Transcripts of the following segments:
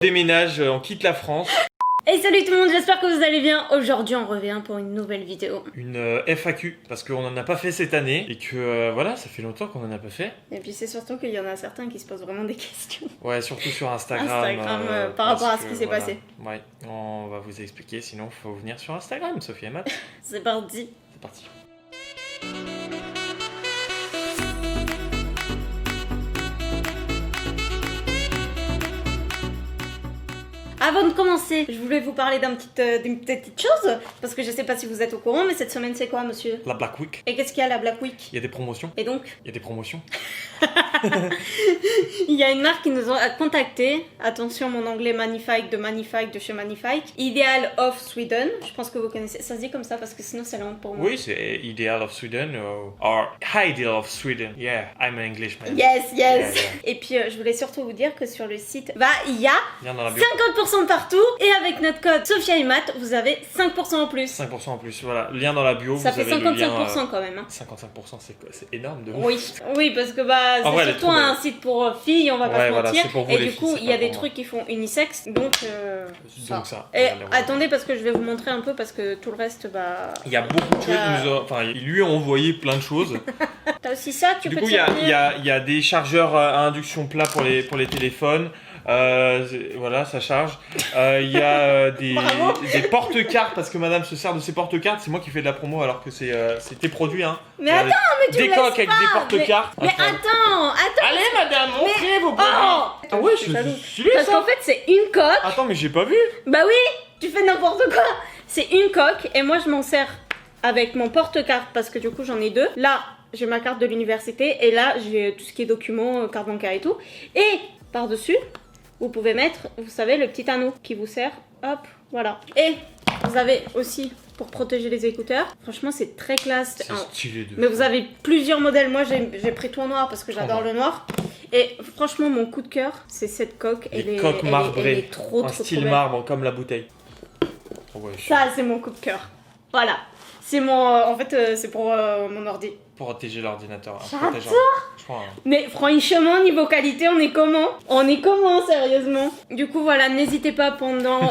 Déménage, on quitte la France. Hey salut tout le monde, j'espère que vous allez bien. Aujourd'hui on revient pour une nouvelle vidéo. Une FAQ, parce qu'on en a pas fait cette année et que voilà, ça fait longtemps qu'on en a pas fait. Et puis c'est surtout qu'il y en a certains qui se posent vraiment des questions. Ouais, surtout sur Instagram. Par rapport à ce qui s'est voilà. passé. Ouais, on va vous expliquer, sinon faut venir sur Instagram, Sophie et Matt. C'est parti. C'est parti. Avant de commencer, je voulais vous parler d'une petite chose, parce que je sais pas si vous êtes au courant, mais cette semaine c'est quoi monsieur? La Black Week. Et qu'est-ce qu'il y a la Black Week? Il y a des promotions. Et donc? Il y a des promotions. Il y a une marque qui nous a contacté. Attention, mon anglais magnifique de chez Magnifique. Ideal of Sweden. Je pense que vous connaissez. Ça se dit comme ça parce que sinon c'est la honte pour moi. Oui, c'est Ideal of Sweden or Ideal of Sweden. Yeah, I'm an Englishman. Yes. Yeah. Et puis je voulais surtout vous dire que sur le site, il y a Viens dans la bio. 50% partout. Et avec notre code Sophia et Matt, vous avez 5% en plus. 5% en plus, voilà. Lien dans la bio. Ça vous fait avez 55% le lien, quand même. Hein. 55%, c'est énorme de ouf. Oui, parce que En vrai, elle c'est est surtout trop belle. un site pour filles, on va pas se voilà, mentir. c'est pour vous, Et les du filles, coup, c'est il y a pas des pour trucs qui font unisex, donc ça. Et Regardez, attendez, parce que je vais vous montrer un peu, parce que tout le reste, il y a beaucoup de choses. Il lui a envoyé plein de choses. T'as aussi ça, tu Du peux coup, te il y servir. a des chargeurs à induction plat pour les téléphones. Voilà, ça charge. Il y a des porte-cartes parce que madame se sert de ces porte-cartes. C'est moi qui fais de la promo alors que c'est tes produits. Hein. Mais attends, mais tu des me coques laisses avec des pas. porte-cartes. Mais attends. Allez, madame, montrez vos produits. Oh Ah ouais, c'est jaloux. je suis Parce qu'en fait, c'est une coque. Attends, mais j'ai pas vu. Bah oui, tu fais n'importe quoi. C'est une coque, et moi, je m'en sers avec mon porte-carte, parce que du coup, j'en ai deux. Là, j'ai ma carte de l'université, et là, j'ai tout ce qui est documents, carte bancaire et tout. Et par-dessus, vous pouvez mettre, vous savez, le petit anneau qui vous sert. Hop, voilà. Et vous avez aussi, pour protéger les écouteurs, franchement, c'est très classe. C'est stylé de. Mais vous avez plusieurs modèles. Moi, j'ai pris tout en noir parce que j'adore le noir. Et franchement, mon coup de cœur, c'est cette coque. Les coques marbrées. Elle est trop, un trop style belle. marbre, comme la bouteille. Oh ouais, Ça, c'est mon coup de cœur. Voilà. C'est mon. En fait, c'est pour mon ordi. pour protéger l'ordinateur. J'adore. Je crois. Mais franchement, niveau qualité, on est comment? On est comment, sérieusement? Du coup, voilà, n'hésitez pas pendant.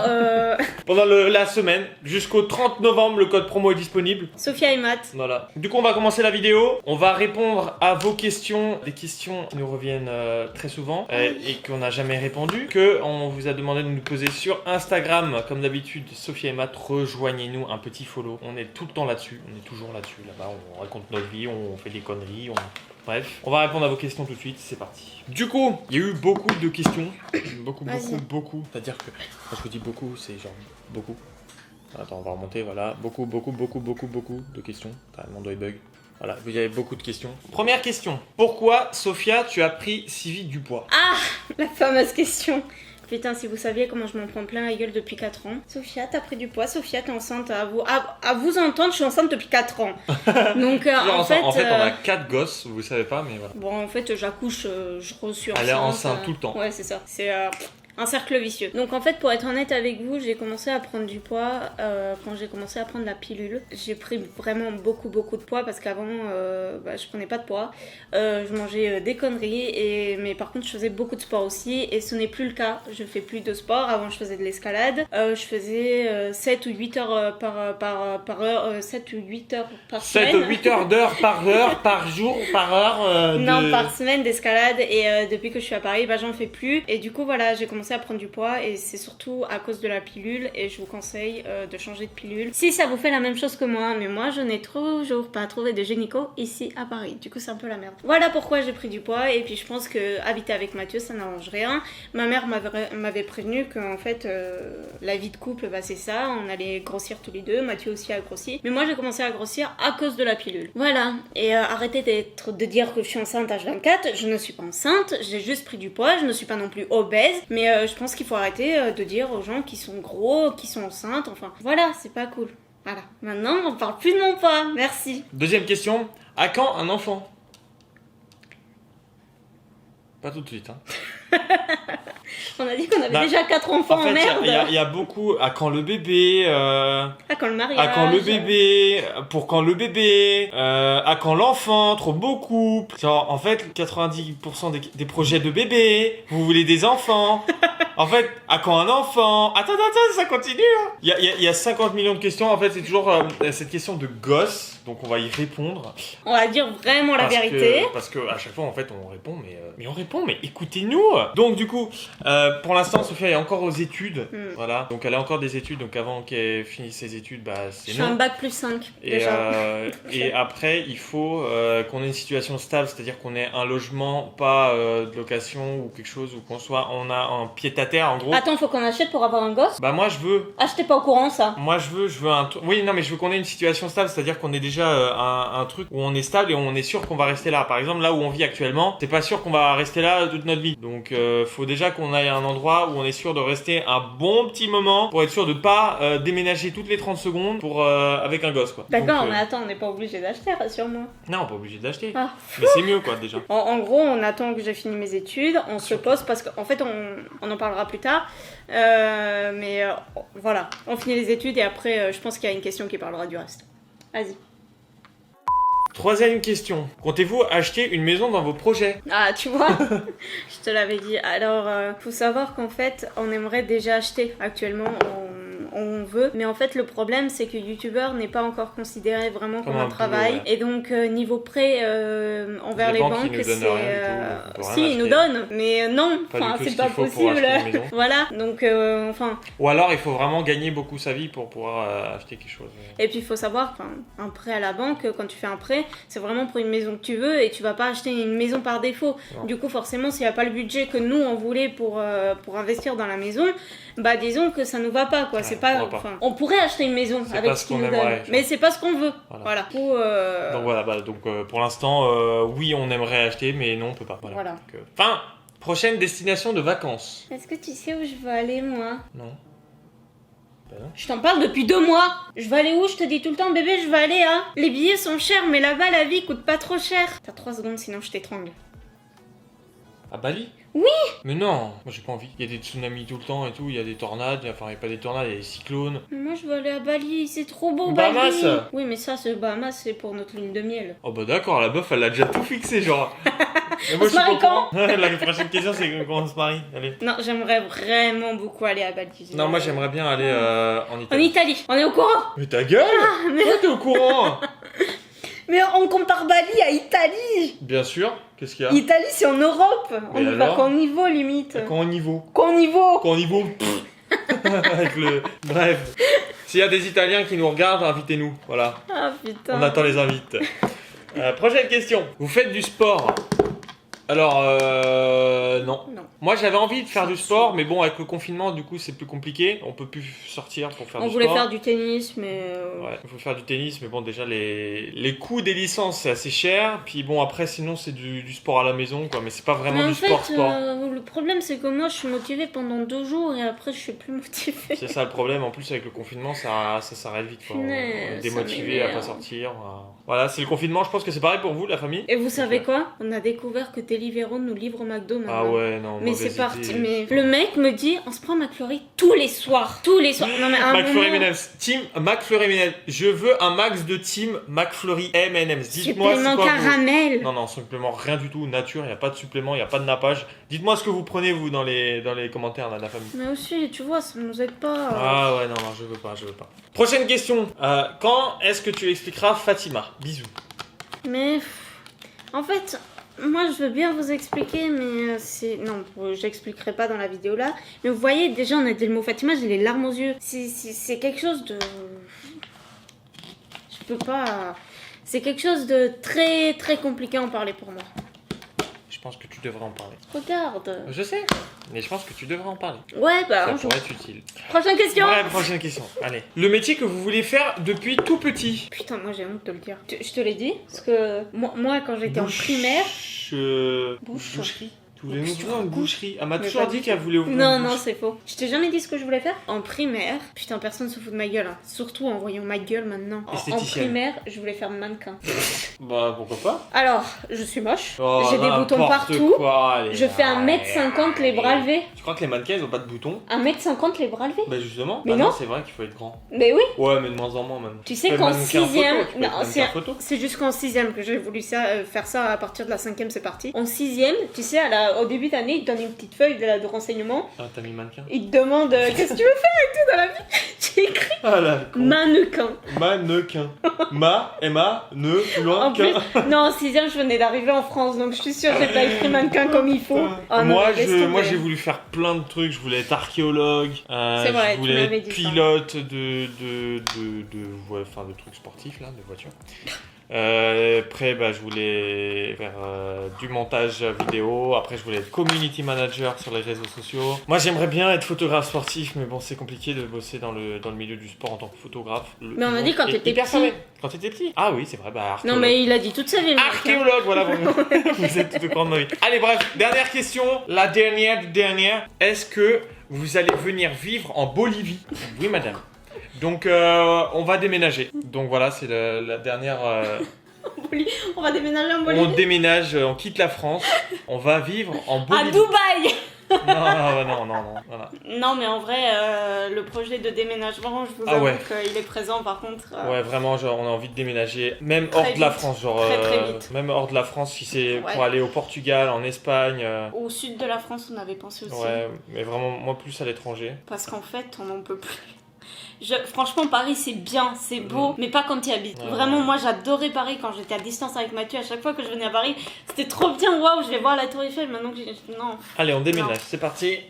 Pendant la semaine, jusqu'au 30 novembre, le code promo est disponible. Sophia et Matt. Voilà. Du coup, on va commencer la vidéo. On va répondre à vos questions. Des questions qui nous reviennent très souvent et qu'on n'a jamais répondu. On vous a demandé de nous poser sur Instagram. Comme d'habitude, Sophia et Matt, rejoignez-nous un petit follow. On est tout le temps là-dessus. On est toujours là-dessus. Là-bas, on raconte notre vie, on fait des conneries. Bref, on va répondre à vos questions tout de suite. C'est parti. Du coup, il y a eu beaucoup de questions. Beaucoup. C'est-à-dire que quand je vous dis beaucoup, c'est genre beaucoup. Attends, on va remonter, voilà. Beaucoup de questions. Mon doigt bug. Voilà, vous avez beaucoup de questions. Première question. Pourquoi, Sophia, tu as pris si vite du poids? Ah, la fameuse question. Putain, si vous saviez comment je m'en prends plein la gueule depuis 4 ans. Sophia, t'as pris du poids. Sophia, t'es enceinte. À vous entendre, je suis enceinte depuis 4 ans. Donc, en fait, on a 4 gosses, vous savez pas, mais voilà. Bon, en fait, j'accouche, je reçois enceinte. Elle est enceinte tout le temps. Ouais, c'est ça. C'est un cercle vicieux. Donc en fait, pour être honnête avec vous, j'ai commencé à prendre du poids quand j'ai commencé à prendre la pilule. J'ai pris vraiment beaucoup de poids parce qu'avant, je prenais pas de poids. Je mangeais des conneries, mais par contre, je faisais beaucoup de sport aussi et ce n'est plus le cas. Je fais plus de sport. Avant, je faisais de l'escalade. Je faisais 7 ou 8 heures par heure, 7 ou 8 heures par semaine. 7 ou 8 heures d'heure, par jour, par heure Non, par semaine d'escalade et depuis que je suis à Paris, j'en fais plus. Et du coup, voilà, j'ai commencé à prendre du poids et c'est surtout à cause de la pilule et je vous conseille de changer de pilule si ça vous fait la même chose que moi, mais moi je n'ai toujours pas trouvé de gynéco ici à Paris, du coup c'est un peu la merde. Voilà pourquoi j'ai pris du poids et puis je pense que habiter avec Mathieu ça n'arrange rien. Ma mère m'avait prévenu qu'en fait la vie de couple c'est ça, on allait grossir tous les deux, Mathieu aussi a grossi, mais moi j'ai commencé à grossir à cause de la pilule. Voilà, et arrêtez de dire que je suis enceinte H24, je ne suis pas enceinte, j'ai juste pris du poids, je ne suis pas non plus obèse, mais je pense qu'il faut arrêter de dire aux gens qui sont gros, qui sont enceintes, enfin voilà, c'est pas cool. Voilà, maintenant on parle plus de mon poids, merci. Deuxième question, à quand un enfant? Pas tout de suite, hein. On a dit qu'on avait Bah, déjà 4 enfants, En fait, merde. il y a beaucoup. À quand le bébé Ah, quand le mariage. À quand le bébé Pour quand le bébé À quand l'enfant Trop beaucoup. Genre, en fait, 90% des projets de bébé, vous voulez des enfants. En fait, à quand un enfant Attends, ça continue. Hein. Il y a 50 millions de questions. En fait, c'est toujours cette question de gosse. Donc, on va y répondre. On va dire vraiment la vérité. Parce que à chaque fois, en fait, on répond, mais écoutez-nous. Donc, du coup, pour l'instant, Sophia est encore aux études. Voilà. Donc, elle a encore des études. Donc, avant qu'elle finisse ses études, bah, c'est Je suis un bac plus 5 déjà. Et après, il faut qu'on ait une situation stable, c'est-à-dire qu'on ait un logement, pas de location ou quelque chose, ou on a un pied-à-terre, en gros. Attends, faut qu'on achète pour avoir un gosse. Bah, moi, je veux. Ah, j'étais pas au courant, ça. Moi, je veux un truc. Oui, non, mais je veux qu'on ait une situation stable, c'est-à-dire qu'on ait déjà un truc où on est stable et on est sûr qu'on va rester là. Par exemple, là où on vit actuellement, c'est pas sûr qu'on va rester là toute notre vie. Donc, faut déjà qu'on aille à un endroit où on est sûr de rester un bon petit moment pour être sûr de pas déménager toutes les 30 secondes avec un gosse, quoi. D'accord, Donc, mais attends, on n'est pas obligé d'acheter, rassure-moi. non, pas obligé d'acheter. Ah. Mais c'est mieux, quoi, déjà. En gros, on attend que j'ai fini mes études, on se pose parce qu'en fait, on en parlera plus tard. Voilà, on finit les études et après, je pense qu'il y a une question qui parlera du reste. Vas-y. Troisième question. Comptez-vous acheter une maison dans vos projets? Ah, tu vois, je te l'avais dit. Alors, faut savoir qu'en fait, on aimerait déjà acheter actuellement. On veut, mais en fait le problème c'est que youtubeur n'est pas encore considéré vraiment comme un travail, boulot, ouais. Et donc niveau prêt envers les banques c'est si ils nous donnent, mais non, enfin c'est pas possible. Voilà, donc enfin. Ou alors il faut vraiment gagner beaucoup sa vie pour pouvoir acheter quelque chose. Et puis il faut savoir, un prêt à la banque, quand tu fais un prêt, c'est vraiment pour une maison que tu veux et tu vas pas acheter une maison par défaut. Non. Du coup forcément s'il n'y a pas le budget que nous on voulait pour investir dans la maison, bah disons que ça nous va pas quoi. Ouais, c'est pas, on pourrait acheter une maison avec ce qu'ils nous donnent, mais c'est pas ce qu'on veut. Voilà. Donc voilà, pour l'instant, oui, on aimerait acheter, mais non, on peut pas. Voilà. Donc, prochaine destination de vacances. Est-ce que tu sais où je veux aller, moi? Non. Je t'en parle depuis 2 mois. Je veux aller où? Je te dis tout le temps, bébé, je veux aller à... Les billets sont chers, mais là-bas, la vie coûte pas trop cher. T'as 3 secondes, sinon je t'étrangle. À Bali? Oui! Mais non, moi j'ai pas envie. Il y a des tsunamis tout le temps et tout, il y a des tornades, enfin il y a pas des tornades, il y a des cyclones. Mais moi je veux aller à Bali, c'est trop beau Bahamas. Bali! Oui mais ça, ce Bahamas c'est pour notre lune de miel. Oh bah d'accord, la meuf elle a déjà tout fixé genre. On se marie quand? La prochaine question c'est quand on se marie, allez. Non, j'aimerais vraiment beaucoup aller à Bali. Non, moi j'aimerais bien aller en Italie. En Italie, on est au courant? Mais ta gueule! Toi t'es au courant? Mais on compare Bali à Italie! Bien sûr, qu'est-ce qu'il y a? Italie c'est en Europe! On y va qu'en niveau limite. Qu'en niveau? Qu'en niveau? Qu'en niveau? Avec le... Bref. S'il y a des Italiens qui nous regardent, invitez-nous, voilà. Ah putain. On attend les invites. Prochaine question. Vous faites du sport? Alors, non. Moi, j'avais envie de faire du sport, mais bon, avec le confinement, du coup, c'est plus compliqué. On peut plus sortir pour faire du sport. On voulait faire du tennis, mais... Ouais, il faut faire du tennis, mais bon, déjà, les coûts des licences, c'est assez cher. Puis bon, après, sinon, c'est du sport à la maison, quoi. Mais c'est pas vraiment du sport. Le problème, c'est que moi, je suis motivée pendant 2 jours, et après, je suis plus motivée. C'est ça le problème. En plus, avec le confinement, ça s'arrête vite, quoi. On est démotivé à pas sortir. Voilà, c'est le confinement. Je pense que c'est pareil pour vous, la famille. Et vous savez quoi? On a découvert que Deliveroo nous livre au McDo maintenant. Ah ouais, non. Mais c'est parti. Mais le mec me dit, on se prend McFlurry tous les soirs. Tous les soirs. Non mais un McFlurry M&M's. Team McFlurry M&M's. Je veux un max de Team McFlurry M&M's. Dites-moi supplément caramel. Non, supplément rien du tout. Nature, il n'y a pas de supplément, il n'y a pas de nappage. Dites-moi ce que vous prenez, vous, dans les commentaires, là, de la famille. Mais aussi, tu vois, ça nous aide pas. Ah ouais, non, je veux pas. Prochaine question. Quand est-ce que tu expliqueras Fatima? Bisous. Mais... En fait... Moi, je veux bien vous expliquer, mais c'est... Non, j'expliquerai pas dans la vidéo là. Mais vous voyez, déjà, on a dit le mot Fatima, j'ai les larmes aux yeux. C'est quelque chose de... Je peux pas... C'est quelque chose de très, très compliqué à en parler pour moi. Je pense que tu devrais en parler. Regarde. Je sais, mais je pense que tu devrais en parler. Ouais, bah... Ça pourrait être utile. Prochaine question. Ouais, prochaine question. Allez. Le métier que vous voulez faire depuis tout petit. Putain, moi j'ai honte de te le dire. Je te l'ai dit, parce que moi quand j'étais en primaire... Boucherie. Tu voulais nous Tu ouvrir une racontes boucherie. Elle m'a Mais toujours pas dit du qu'elle voulait ouvrir Non, une non, boucherie. c'est faux. Je t'ai jamais dit ce que je voulais faire. En primaire, putain, personne se fout de ma gueule. Hein. Surtout en voyant ma gueule maintenant. En Esthéticienne. primaire, je voulais faire mannequin. Bah pourquoi pas. Alors, je suis moche. Oh, J'ai des boutons n'importe partout. quoi, allez. Je fais 1m50 les bras levés. Tu crois que les mannequins ils ont pas de boutons? 1m50 les bras levés. Bah justement. Mais Bah non. c'est vrai qu'il faut être grand. Mais oui. Ouais, mais de moins en moins même. Tu sais peux qu'en être mannequin 6ème. photo, tu peux être mannequin photo. C'est jusqu'en 6ème que j'ai voulu faire ça. À partir de la 5ème, c'est parti. En 6ème, tu sais, au début d'année, ils te donnent une petite feuille de renseignement. Ah, t'as mis mannequin? Ils te demandent qu'est-ce que tu veux faire et tout dans la vie. J'ai écrit Ah là, con. mannequin. Mannequin. M-A, plus loin En plus, qu'un. non, en 6ème, je venais d'arriver en France, donc je suis sûre que j'ai pas écrit mannequin comme il faut. Oh, non, moi, mais laisse tomber. moi j'ai voulu faire plein de trucs. Je voulais être archéologue. C'est vrai, je tu voulais m'avais être dit ça. pilote ouais, enfin, de trucs sportifs, là, de voitures. Après, bah, je voulais faire du montage vidéo. Après, je voulais être community manager sur les réseaux sociaux. Moi, j'aimerais bien être photographe sportif, mais bon, c'est compliqué de bosser dans le milieu du sport en tant que photographe. Mais on a dit quand t'étais hyper petit. fermé. Quand t'étais petit? Ah oui, c'est vrai, bah, Non, archéologue. mais il a dit toute sa vie. le mec, hein. Archéologue, voilà, vous êtes tout au courant de ma vie. Allez, bref, dernière question, la dernière. Est-ce que vous allez venir vivre en Bolivie? Oui, madame. Donc, on va déménager. Donc voilà, c'est la dernière. On va déménager en On Bolivie. déménage, on quitte la France, on va vivre en À Bolivie. Dubaï. Non, voilà. Non, mais en vrai, le projet de déménagement, je vous Ah avoue ouais. qu'il est présent par contre. Ouais, vraiment, genre, on a envie de déménager, même Très hors de la vite. France, genre, Très vite. même hors de la France, si c'est Ouais. pour aller au Portugal, en Espagne, Au sud de la France, on avait pensé aussi. ouais, mais vraiment, moi plus à l'étranger. Parce qu'en fait, on n'en peut plus. Franchement, Paris, c'est bien, c'est beau, mais pas quand tu y habites. Ouais. Vraiment, moi, j'adorais Paris quand j'étais à distance avec Mathieu. À chaque fois que je venais à Paris, c'était trop bien. Waouh, je vais voir la Tour Eiffel. Maintenant que non. Allez, on déménage, Non. c'est parti,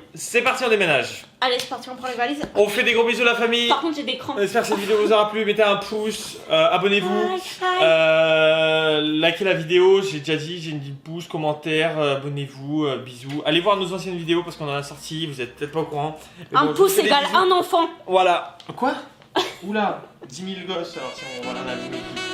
on déménage. Allez, c'est parti, on prend les valises. On fait des gros bisous la famille. Par contre, j'ai des crampes. J'espère que cette vidéo vous aura plu, mettez un pouce, abonnez-vous, likez la vidéo, j'ai déjà dit, j'ai dit pouce, commentaire, abonnez-vous, bisous. Allez voir nos anciennes vidéos parce qu'on en a sorti, vous êtes peut-être pas au courant. Mais Un bon, je vous pouce fais des égale bisous. un enfant. Voilà. Quoi? Oula, 10 000 gosses, alors si on voilà, on a 10 000 qui